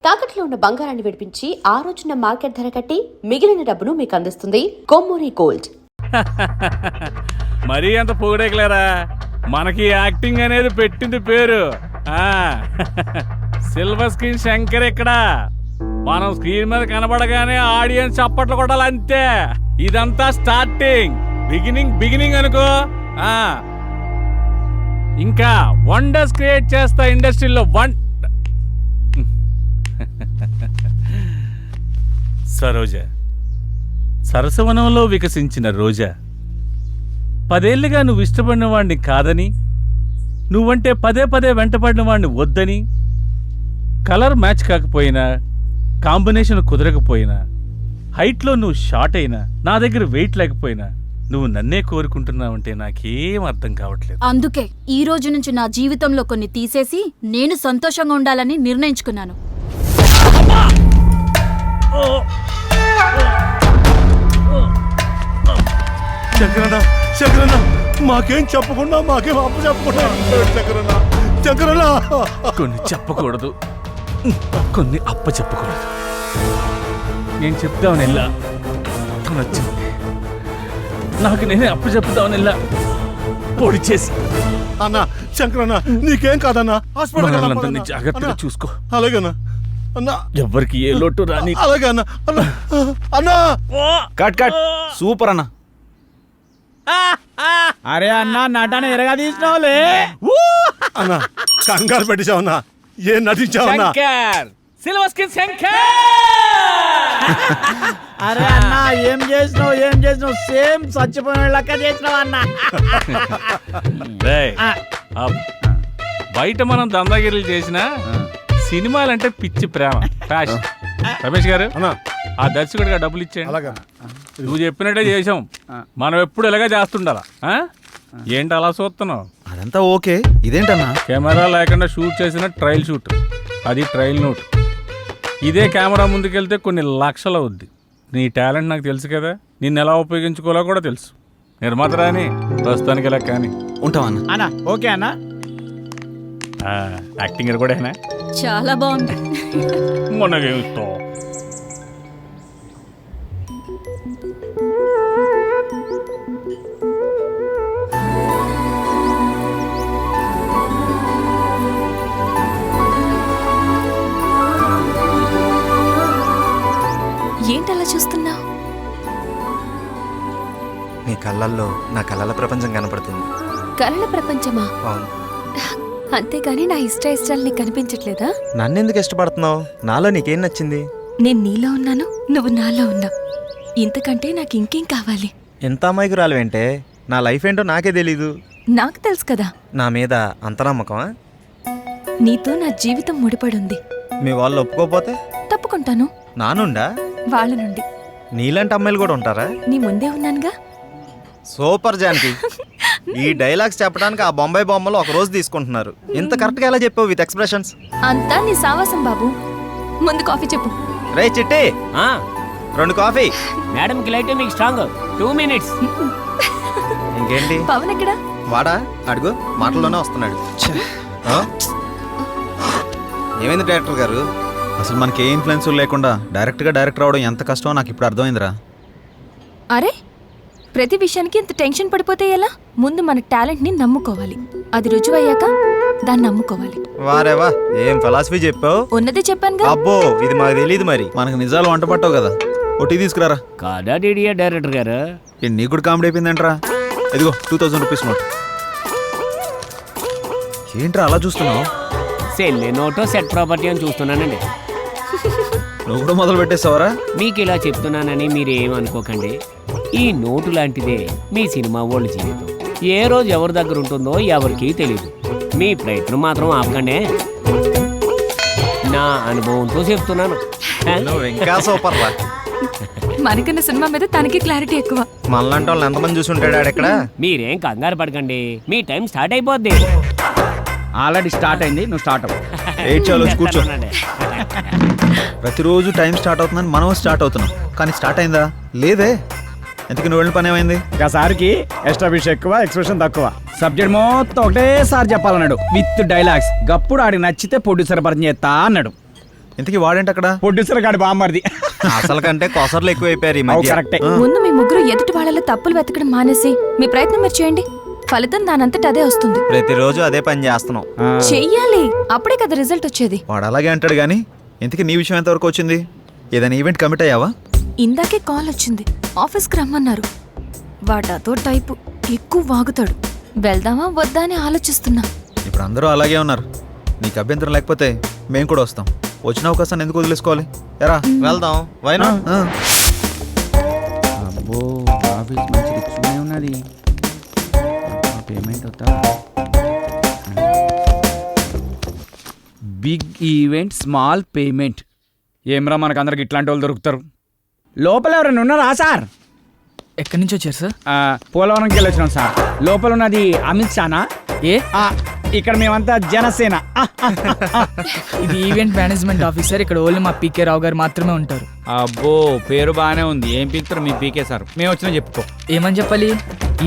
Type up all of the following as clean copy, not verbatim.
తాకట్లో ఉన్న బంగారాన్ని విడిపించి ఆ రోజున మార్కెట్ ధర కట్టి మిగిలిన డబ్బును మీకు అందిస్తుంది కొమ్మూరి గోల్డ్. మరీ అంత పొగడేకలేరా, మనకి యాక్టింగ్ అనేది పెట్టింది పేరు. సిల్వర్ స్క్రీన్ శంకర్ ఇక్కడ. మనం స్క్రీన్ మీద కనబడగానే ఆడియన్స్ చప్పట్లు కొట్టాలి అంతే. ఇదంతా స్టార్టింగ్, బిగినింగ్ అనుకో. ఇంకా వండర్స్ క్రియేట్ చేస్తా ఇండస్ట్రీలో. సరోజ, సరసవనంలో వికసించిన రోజా, 10 ఏళ్లుగా నువ్వు ఇష్టపడిన వాడిని కాదని, నువ్వంటే పదే వెంటపడిన వాడిని వద్దని, కలర్ మ్యాచ్ కాకపోయినా, కాంబినేషన్ కుదరకపోయినా, హైట్లో నువ్వు షార్ట్ అయినా, నా దగ్గర వెయిట్ లేకపోయినా నువ్వు నన్నే కోరుకుంటున్నావంటే నాకేం అర్థం కావట్లేదు. అందుకే ఈ రోజు నుంచి నా జీవితంలో కొన్ని తీసేసి నేను సంతోషంగా ఉండాలని నిర్ణయించుకున్నాను. శంకరన్న, మాకేం చెప్పకుండా మాకేం అప్పు చెప్పకుండా శంకరన్న. కొన్ని చెప్పకూడదు, కొన్ని అప్ప చెప్పకూడదు. నేను చెప్తామని వెళ్ళా, నచ్చింది. నాకు నేనే అప్పు చెప్తామని వెళ్ళా, పొడి చేసి. అన్నా శంకరన్న, నీకేం కాదన్నా, హాస్పిటల్ జాగ్రత్తగా చూసుకో. అలాగేనా అన్నా, ఎవరికి ఏ లోటు రాని. అలాగే అన్నా. అన్నా కట్ సూపర్ అన్నా. అరే అన్నా, నటన ఎరగా తీసినావులే అన్నా. కంగారు పెట్టేశావన్నా, ఏం నటించావన్నా? Silver screen Shankar. అరే అన్నా, ఏం చేసినావు సేమ్ చచ్చిపోయిన లెక్క చేసినావు అన్నా. బయట మనం దందాగిరీలు చేసినా సినిమాలంటే పిచ్చి ప్రేమ, ఫ్యాషన్. రమేష్ గారు, ఆ దర్శకుడిగా డబ్బులు ఇచ్చేయండి. నువ్వు చెప్పినట్టే చేసాం. మనం ఎప్పుడు ఇలాగే చేస్తుండాలా? ఏంటి అలా చూస్తున్నావు? అదంతా ఓకే, ఇదేంటన్నా? కెమెరా లేకుండా షూట్ చేసిన ట్రయల్ షూట్, అది ట్రయల్ నోట్. ఇదే కెమెరా ముందుకెళ్తే కొన్ని లక్షలు అవుద్ది. నీ టాలెంట్ నాకు తెలుసు కదా, నిన్ను ఎలా ఉపయోగించుకోవాలో కూడా తెలుసు. నిర్మాత రాని ప్రస్తుతానికి ఇలా కానీ ఉంటావన్నా. అన్నా ఓకే అన్నా. యాక్టింగ్ కూడా చాలా బాగుంది. మనకేమిస్తా. ఏంటలా చూస్తున్నావు? నీ కళ్ళల్లో నా కళ్ళల ప్రపంచం కనపడుతుంది. కళల ప్రపంచమా? అవును. అంతేగాని నా ఇష్టాలు నీకు కనిపించట్లేదా? నన్నెందుకు ఇష్టపడుతున్నావు? నాలో నీకేం నచ్చింది? నేను నీలో ఉన్నాను, నువ్వు నాలో ఉన్నావు. ఇంతకంటే నాకు ఇంకేం కావాలి? ఎంత అమాయకురాలువేంటే, నా లైఫ్ ఏంటో నాకే తెలీదు. నాకు తెలుసు కదా. నా మీద అంత నమ్మకమా? నీతో నా జీవితం ముడిపడుంది. మీ వాళ్ళు ఒప్పుకోపోతే? తప్పుకుంటాను. నానుండా? వాళ్ళ నుండి. నీలాంటి అమ్మాయిలు కూడా ఉంటారా? నీ ముందే ఉన్నానుగా. సూపర్ జానకి. ఈ డైలాగ్స్ చెప్పడానికి ఆ బొంబాయి బొమ్మలు ఒక రోజు తీసుకుంటున్నారు. ఇంత కరెక్ట్గా ఎలా చెప్పావు విత్ ఎక్స్ప్రెషన్స్? అంతా నీ సావాసం బాబు. ముందు కాఫీ చెప్పు. రే చిట్టి, 2 కాఫీ. మేడంకి లైట్ మీకు స్ట్రాంగ్. 2 minutes. ఇంకేంటి? పవన్ ఎక్కడా? వాడా? అడుగు, మాటల్లోనే వస్తున్నాడు. ఏమైంది డైరెక్టర్ గారు? అసలు మనకి ఏ ఇన్ఫ్లుయెన్స్ లేకుండా డైరెక్టర్ అవడం ఎంత కష్టమో నాకు ఇప్పుడు అర్థమైందిరా. అరే, ప్రతి విషయానికి ఇంత టెన్షన్ పడిపోతే ఎలా? ముందు మన టాలెంట్ని నమ్ముకోవాలి. అది రుజువయ్యాక దాన్ని నమ్ముకోవాలి. వారేవా, ఏం ఫిలాసఫీ చెప్పావు? ఉన్నదే చెప్పానుగా. అబ్బో, ఇది మాకు తెలియదు. మరి మనకు నిజాలు వంట పట్టవు కదా. ఒట్టి తీసుకురారా. కాదా డీడియా డైరెక్టర్ గారు? నీకు కూడా కామెడీ అయిపోయిందంటరా. ఇదిగో 2000 రూపీస్ నోట్. ఏంట్రా అలా చూస్తున్నావు? సెల్లే నోటో సెట్ ప్రాపర్టీ అని చూస్తున్నానండి. నువ్వు కూడా మొదలు పెట్టేస్తావరా? మీకు ఇలా చెప్తున్నానని మీరు ఏమనుకోకండి. ఈ నోటు లాంటిదే మీ సినిమా వాళ్ళ జీవితం. ఏ రోజు ఎవరి దగ్గర ఉంటుందో ఎవరికీ తెలియదు. మీ ప్రయత్నం మాత్రం ఆపకండి. నా అనుభవంతో చెప్తున్నాను. ఇంకా సూపర్ రా. మనకన్నా సినిమా మీద తనకి క్లారిటీ ఎక్కువ. మనలాంటి వాళ్ళు ఎంతమంది చూసి ఉంటాడు ఆడెక్కడ? మీరేం కంగారు పడకండి, మీ టైం స్టార్ట్ అయిపోద్ది. ఆల్రెడీ స్టార్ట్ అయింది, నువ్వు స్టార్ట్ అవ్వు. చాలు కూర్చో. ప్రతిరోజు టైం స్టార్ట్ అవుతుందని మనం స్టార్ట్ అవుతున్నాం, కానీ స్టార్ట్ అయిందా? లేదే. ఎందుకు నువ్వు వెళ్ళిన పని ఏమైంది? ఒకసారికి ఎస్టాబ్లిష్ ఎక్కువ, ఎక్స్ప్రెషన్ తక్కువ. సబ్జెక్ట్ మొత్తం ఒకటేసారి చెప్పాలన్నాడు విత్ డైలాగ్స్. గప్పుడు ఆడికి నచ్చితే ప్రొడ్యూసర్ పరిచయం చేస్తా అన్నాడు. ఇంతకీ వాడేంటి అక్కడ? ప్రొడ్యూసర్ గాడి బామ్మర్ది. అసలు కంటే కొసర్లు ఎక్కువైపోయారు ఈ మధ్య. కరెక్టే. ముందు మీ ముగ్గురు ఎదుటి వాళ్ళలో తప్పులు వెతకడం మానేసి మీ ప్రయత్నం మీరు చేయండి. ఫలితం దానంతట అదే వస్తుంది. ప్రతిరోజు అదే పని చేస్తున్నాం. చెయ్యాలి, అప్పుడే కదా రిజల్ట్ వచ్చేది. వాడు అలాగే అంటాడు కానీ ఇంతకీ నీ విషయం ఎంతవరకు వచ్చింది? ఏదైనా ఈవెంట్ కమిట్ అయ్యావా? ఇందాకే కాల్ వచ్చింది, ఆఫీస్కి రమ్మన్నారు. వాడతో టైపు, ఎక్కువ వాగుతాడు. వెళ్దామా వద్దా అని ఆలోచిస్తున్నా. ఇప్పుడు అందరూ అలాగే ఉన్నారు. నీకు అభ్యంతరం లేకపోతే మేము కూడా వస్తాం. వచ్చిన అవకాశాన్ని ఎందుకు వదిలేసుకోవాలి? ఎరా వెళ్దాం. వైనా అబ్బో ఆఫీస్ మంచి రిచ్గానే ఉన్నది. పేమెంట్ అవుతా. Big event small payment. ఏమ్రా మనకు అందరికి ఇట్లాంటి వాళ్ళు దొరుకుతారు. లోపల ఎవరైనా ఉన్నారా సార్? ఎక్కడి నుంచి వచ్చారు సార్? పోలవరంకి వెళ్ళి వచ్చినాం సార్. లోపల ఉన్నది అమిత్ షానా? ఏ ఇక్కడ మేమంతా జనసేన. ఇది ఈవెంట్ మేనేజ్మెంట్ ఆఫీసర్. ఇక్కడ ఓన్లీ మా పీకే రావు గారు మాత్రమే ఉంటారు. అబ్బో పేరు బాగానే ఉంది. ఏం పీకుతారు మీ పీకే సార్? మేము వచ్చినా చెప్పుకో. ఏమని చెప్పాలి?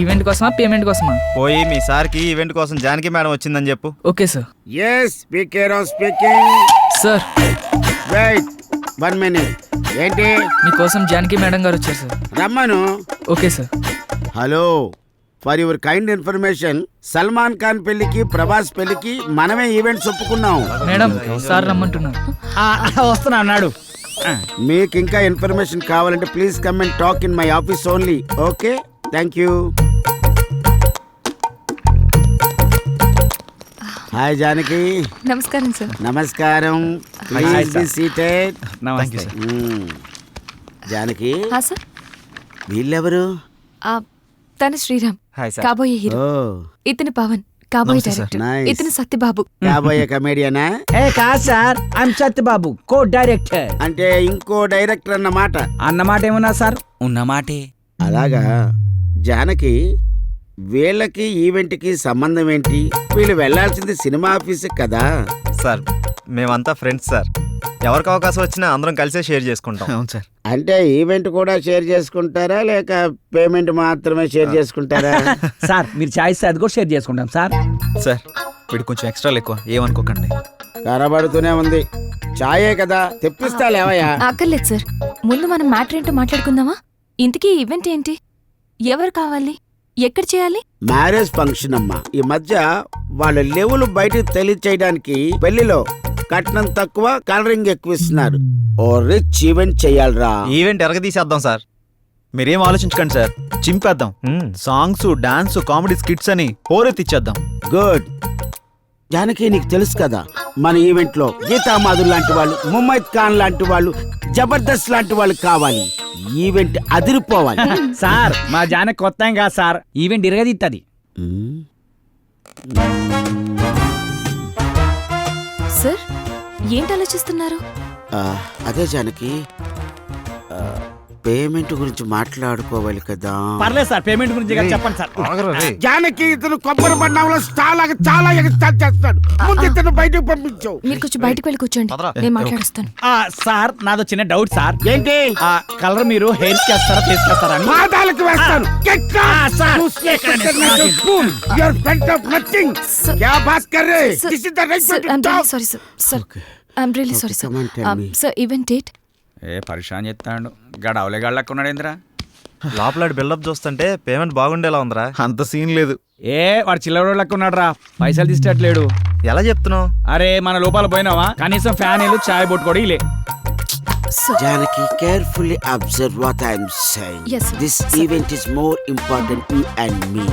ఈవెంట్ కోసమా పేమెంట్ కోసమా? పోయి మీ సార్కి ఈవెంట్ కోసం జానకి మేడం వచ్చిందని చెప్పు. Okay sir. S P K Rao speaking. Sir wait 1 minute. ఏంటి? మీకోసం జానకి మేడం గారు వచ్చారు సార్. రమ్మను. Okay sir. Hello, for your kind information, Salman Khan పెళ్లికి ప్రభాస్ పెళ్లికి మనమే ఈవెంట్స్ ఒప్పుకున్నాం. మేడం సార్ రమ్మంటున్నారు. వస్తున్నా అన్నాడు. మీకు ఇంకా ఇన్ఫర్మేషన్ కావాలంటే please come and talk in my office only. Okay, thank you. Hi Janaki. నమస్కారం సార్. నమస్కారం. Please be seated. నమస్తే. జానకి, సార్, వీళ్ళెవరు? తన శ్రీరామ్, హాయ్ సార్. కాబోయే హీరో. ఇతని పవన్, కాబోయే నమస్తే సార్. డైరెక్టర్. Nice. ఇతని సత్యబాబు. కాబోయే కమేడియనా? ఏ కాదు sir, I'm Satyababu, co director. అంటే ఇంకో డైరెక్టర్ అన్నమాట. అన్నమాట ఏమన్నా సార్? ఉన్నమాటే. అలాగా. జానకి, వీళ్ళకి ఈవెంట్కి సంబంధం ఏంటి? వీళ్ళు వెళ్లాల్సింది సినిమా ఆఫీస్కి కదా. సార్ మేమంతా ఫ్రెండ్స్ సార్. ఎవరికి అవకాశం వచ్చినా అందరం కలిసే షేర్ చేసుకుంటాం. అవును సార్. అంటే ఈవెంట్ కూడా షేర్ చేసుకుంటారా లేక పేమెంట్ మాత్రమే షేర్ చేసుకుంటారా? సార్ మీరు చాయిస్ అది కూడా షేర్ చేసుకుంటాం సార్. సార్ వీడు కొంచెం ఎక్స్ట్రా ఎక్కువ, ఏమనుకోకండి. కనబడుతూనే ఉంది. చాయే కదా, తెప్పిస్తా లేవయ్యా. అక్కర్లేదు సార్, ముందు మనం మ్యాటర్ ఏంటో మాట్లాడుకుందామా? ఇంతకీ ఈవెంట్ ఏంటి? ఎవరు కావాలి? ఎక్కడ చేయాలి? మ్యారేజ్ ఫంక్షన్ అమ్మా. ఈ మధ్య వాళ్ళ లెవెల్ బయటకు తెలియచేయడానికి పెళ్లిలో కట్నం తక్కువ, కలరింగ్ ఎక్కువ ఇస్తున్నారు. ఓ రిచ్ ఈవెంట్ చెయ్యాలరా. ఈవెంట్ ఎరగదీసేద్దాం సార్. మీరేం ఆలోచించకండి సార్, చింపేద్దాం. సాంగ్స్, డాన్స్, కామెడీ స్కిట్స్ అని హోరెత్తిచ్చేద్దాం. గుడ్. జానకి, నీకు తెలుసు కదా మన ఈవెంట్ లో గీతామాధుర్ లాంటి వాళ్ళు, ముమైత్ ఖాన్ లాంటి వాళ్ళు, జబర్దస్త్ లాంటి వాళ్ళు కావాలి. ఈవెంట్ అదిరిపోవాలి. సార్ మా జానకి కొత్త ఏం కాదు సార్, ఈవెంట్ ఇరగదిత్తది. సార్, ఏంటి ఆలోచిస్తున్నారు? అదే జానకి, పేమెంట్ గురించి మాట్లాడుకోవాలి కదా. పర్లేదు సార్, పేమెంట్ గురించి ఇక చెప్పండి సార్. జానకి, ఇతను కొబ్బరి బండంలో చాలా ఎగస్టార్ట్ చేస్తాడు. ముందు ఇతను బయటకు పంపించావు. మీరు కొంచెం బయటకు వెళ్ళి కూర్చోండి, నేను మాట్లాడుస్తాను. సార్ నాదో చిన్న డౌట్ సార్. ఏంటి? కలర్ మీరు హెయిర్ చేస్తారా, ఫేస్ చేస్తారా? పాదాలకు వేస్తాను. Sorry sir. Sir, I'm really sorry sir. Sir, event date? ఏ పరిశాన్ చెప్తాడు గడ అవలే గళ్ళకున్నాడు ఏంద్రా. లోపల బిల్డప్ చూస్తుంటే పేమెంట్ బాగుండేలా ఉందిరా. అంత సీన్ లేదు. ఏ వాడు చిల్లర లెక్కున్నాడు రా, పైసలు తీసేటట్లేడు. ఎలా చెప్తున్నావు? అరే మన లోపల పోయినావా, కనీసం ఫ్యాన్ ఇల్లు చాయ్ బొట్టుకోడు ఇలే. Janaki, carefully observe what I am saying. Yes, sir. This event is more important you and me.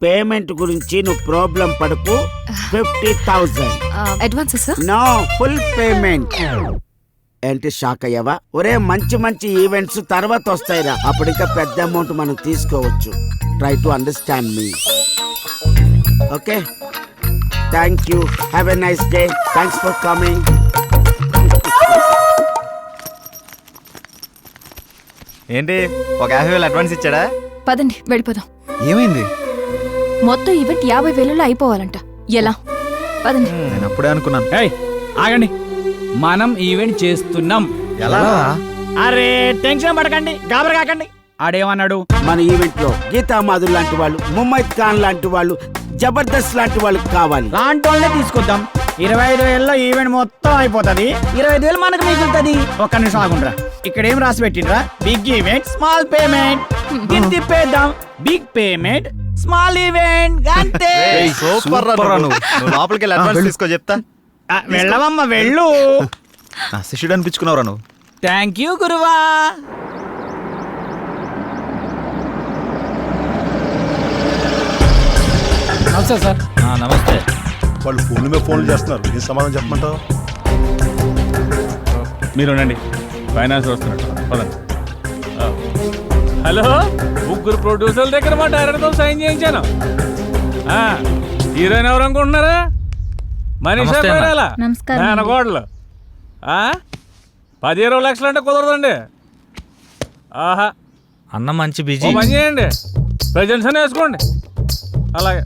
Payment గురించి నువ్వు ప్రాబ్లం పడకు. 50,000. Advance sir? No, full payment. ఏంటి షాక్ అయ్యావా? ఒరే, మంచి ఈవెంట్స్ తర్వాత వస్తాయిరా, అప్పుడు ఇంకా పెద్ద అమౌంట్ మనం తీసుకోవచ్చు. Try to understand me. Okay, thank you. Have a nice day. Thanks for coming. ఏంటి, ఒక 50,000 అడ్వాన్స్ ఇచ్చాడా? పదండి వెళ్ళిపోదాం. ఏమైంది? మొత్తం ఈవెంట్ 50,000లో అయిపోవాలంట. ఎలా? పదండి. నేను అప్పుడే అనుకున్నాను. ఏయ్ ఆగండి, మనం ఈవెంట్ చేస్తున్నాం. ఎలా? అరే టెన్షన్ పడకండి, గాబర కాకండి. ఆడేమన్నాడు? మన ఈవెంట్ లో గీతామాధుర్ లాంటి వాళ్ళు, ముమైత్ ఖాన్ లాంటి వాళ్ళు, జబర్దస్త్ లాంటి వాళ్ళకి కావాలి. లాంటి వాళ్ళనే తీసుకొద్దాం. 25,000లో ఈవెంట్ మొత్తం అయిపోతుంది. 25,000 మనకు మిగులుతుంది. ఒక్క నిమిషం ఆగుండ్రా. ఇక్కడ ఏం రాసి పెట్టిండ్రా? Big event small payment. దీన్ని తిప్పేద్దాం. బిగ్ పేమెంట్ స్మాల్ ఈవెంట్ అంతే. సూపర్ రా నువ్వు. నువ్వు లోపలికి వెళ్ళి అడ్వాన్స్ తీసుకో చెప్తా. వెళ్ళవమ్మ వెళ్ళు. నా శిష్యుడు అనిపించుకున్నావురా నువ్వు. థ్యాంక్ యూ గురువా. నమస్తే సార్. నమస్తే. వాళ్ళు ఫోన్ల మీద ఫోన్లు చేస్తున్నారు, ఏం సమాధానం చెప్పమంటావు? మీరు ఉండండి, ఫైనాన్స్ వస్తున్నట్టు. పదండి. హలో, ముగ్గురు ప్రొడ్యూసర్ల దగ్గర మా డైరెక్టర్తో సైన్ చేయించాను. హీరోయిన్ ఎవరు అనుకుంటున్నారా? మనీషా పేరాల మేనగోడలు. 10-20 లక్షలు అంటే కుదరదండి. ఆహా, అన్న మంచి పని చేయండి, ప్రజెంట్స్ అని వేసుకోండి. అలాగే.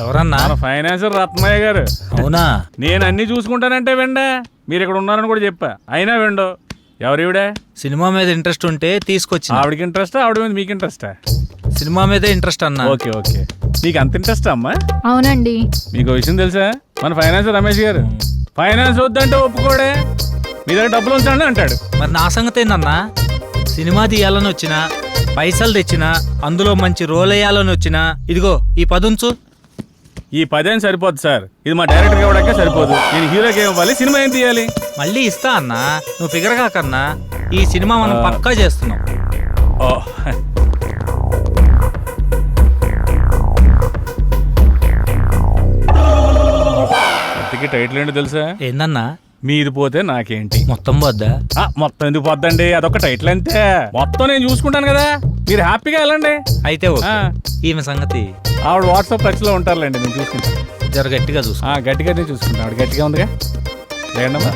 ఎవరన్నా? మన ఫైనాన్సర్ రత్నయ్య గారు. అవునా? నేను అన్ని చూసుకుంటానంటే వెండే, మీరు ఇక్కడ ఉన్నారని కూడా చెప్పా, అయినా వెండు. ఎవరివిడే? సినిమా మీద ఇంట్రెస్ట్ ఉంటే తీసుకొచ్చి. ఆవిడకి ఇంట్రెస్టా, ఆవిడ మీద మీకు ఇంట్రెస్టా? సినిమా మీద ఇంట్రెస్ట్ అన్న. ఓకే ఓకే, నీకు అంత ఇంట్రెస్ట్ అమ్మా? అవునండి. మీకు విషయం తెలుసా? మన ఫైనాన్సర్ రమేష్ గారు ఫైనాన్స్ వద్దంటే ఒప్పుకోడే, మీ దగ్గర డబ్బులు ఉంచండి అంటాడు. మరి నా సంగతి ఏందన్నా? సినిమా తీయాలని వచ్చినా, పైసలు తెచ్చినా, అందులో మంచి రోల్ వేయాలని వచ్చినా, ఇదిగో ఈ 10 ఉంచు. ఈ 10 సరిపోదు సార్, ఇది మా డైరెక్టర్ ఇవ్వడానికే సరిపోదు. నేను హీరోకి ఇవ్వాలి, సినిమా ఏం తీయాలి? మళ్ళీ ఇస్తా అన్నా, నువ్వు ఫిగర్ కాకన్నా. ఈ సినిమా మనం పక్కా చేస్తున్నాం. ఓ, టైటిల్ ఏంటో తెలుసా? ఏందన్నా? మీది పోతే నాకేంటి. మొత్తం పోద్దా? మొత్తం ఎందుకు పోద్దండి, అదొక టైటిల్ అంతే. మొత్తం నేను చూసుకుంటాను కదా, మీరు హ్యాపీగా వెళ్ళండి. అయితే ఓకే. ఈమె సంగతి ఆవిడ వాట్సాప్ టచ్ లో ఉంటారులేండి, నేను చూసుకుంటాను. జర గట్టిగా చూసుకో. గట్టిగా నేను చూసుకుంటాను, ఆవిడ గట్టిగా ఉందిగా. లేదమ్మా.